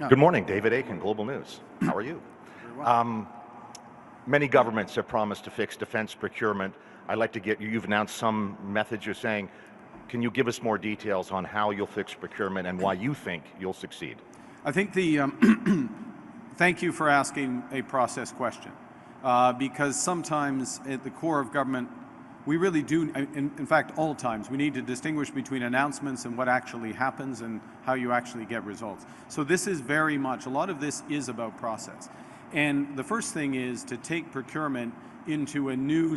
Good morning, David Aiken, Global News. How are you? Very well. Many governments have promised to fix defense procurement. I'd like to get you, you've announced some methods you're saying. Can you give us more details on how you'll fix procurement and why you think you'll succeed? I think the, thank you for asking a process question, because sometimes at the core of government, we really do, in fact, all times, we need to distinguish between announcements and what actually happens and how you actually get results. So this is very much, a lot of this is about process. And the first thing is to take procurement into a new,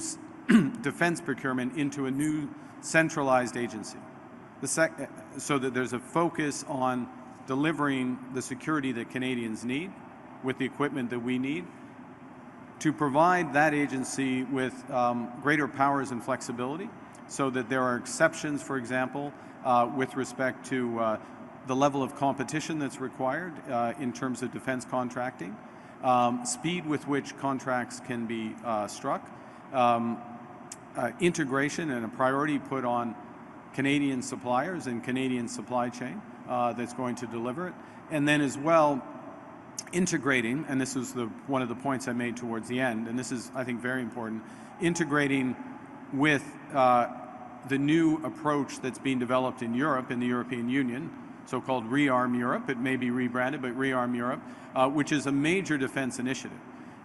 defense procurement into a new centralized agency. So that there's a focus on delivering the security that Canadians need with the equipment that we need, to provide that agency with greater powers and flexibility so that there are exceptions, for example, with respect to the level of competition that's required in terms of defense contracting, speed with which contracts can be struck, integration and a priority put on Canadian suppliers and Canadian supply chain that's going to deliver it, and then as well integrating, and this is one of the points I made towards the end, and this is, I think, very important, integrating with the new approach that's being developed in Europe, in the European Union, so-called Rearm Europe. It may be rebranded, but Rearm Europe, which is a major defense initiative.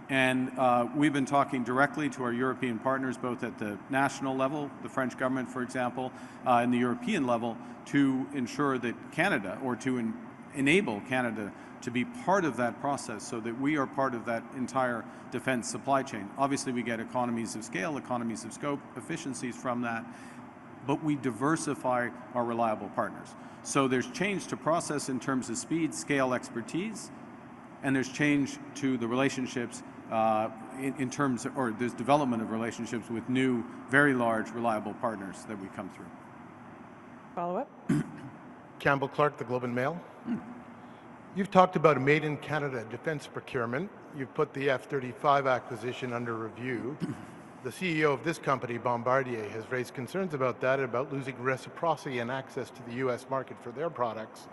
And we've been talking directly to our European partners, both at the national level, the French government, for example, and the European level, to ensure that Canada, or to enable Canada to be part of that process so that we are part of that entire defense supply chain. Obviously, we get economies of scale, economies of scope, efficiencies from that, but we diversify our reliable partners. So there's change to process in terms of speed, scale, expertise, and there's change to the relationships in terms of, or there's development of relationships with new, very large, reliable partners that we come through. Follow-up? Campbell Clark, the Globe and Mail. You've talked about a made-in-Canada defense procurement. You've put the F-35 acquisition under review. The CEO of this company, Bombardier, has raised concerns about that, about losing reciprocity and access to the U.S. market for their products.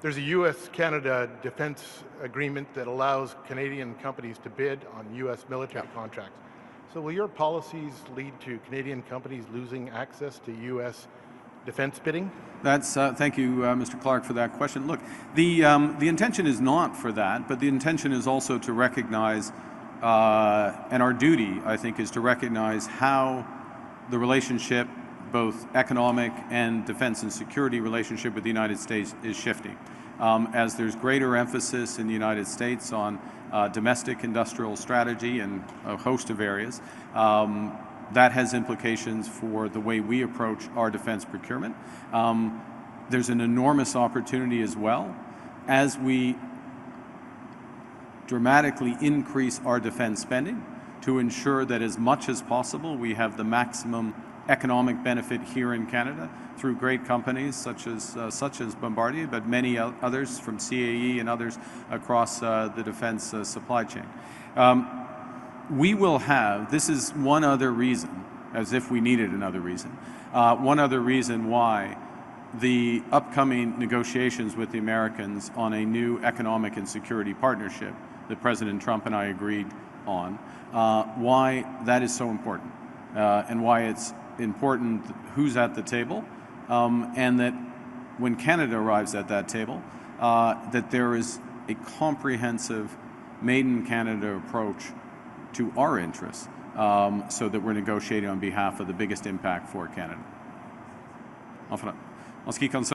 There's a U.S.-Canada defense agreement that allows Canadian companies to bid on U.S. military contracts. So will your policies lead to Canadian companies losing access to U.S. defense bidding? That's, thank you, Mr. Clark, for that question. Look, the intention is not for that, but the intention is also to recognize, and our duty, I think, is to recognize how the relationship, both economic and defense and security relationship with the United States, is shifting. As there's greater emphasis in the United States on domestic industrial strategy and a host of areas, that has implications for the way we approach our defense procurement. There's an enormous opportunity as well as we dramatically increase our defense spending to ensure that as much as possible we have the maximum economic benefit here in Canada through great companies such as Bombardier, but many others from CAE and others across the defense supply chain. We will have, this is one other reason, as if we needed another reason, one other reason why the upcoming negotiations with the Americans on a new economic and security partnership that President Trump and I agreed on, why that is so important, and why it's important who's at the table, and that when Canada arrives at that table, that there is a comprehensive made-in-Canada approach to our interests, so that we're negotiating on behalf of the biggest impact for Canada. En ce qui concerne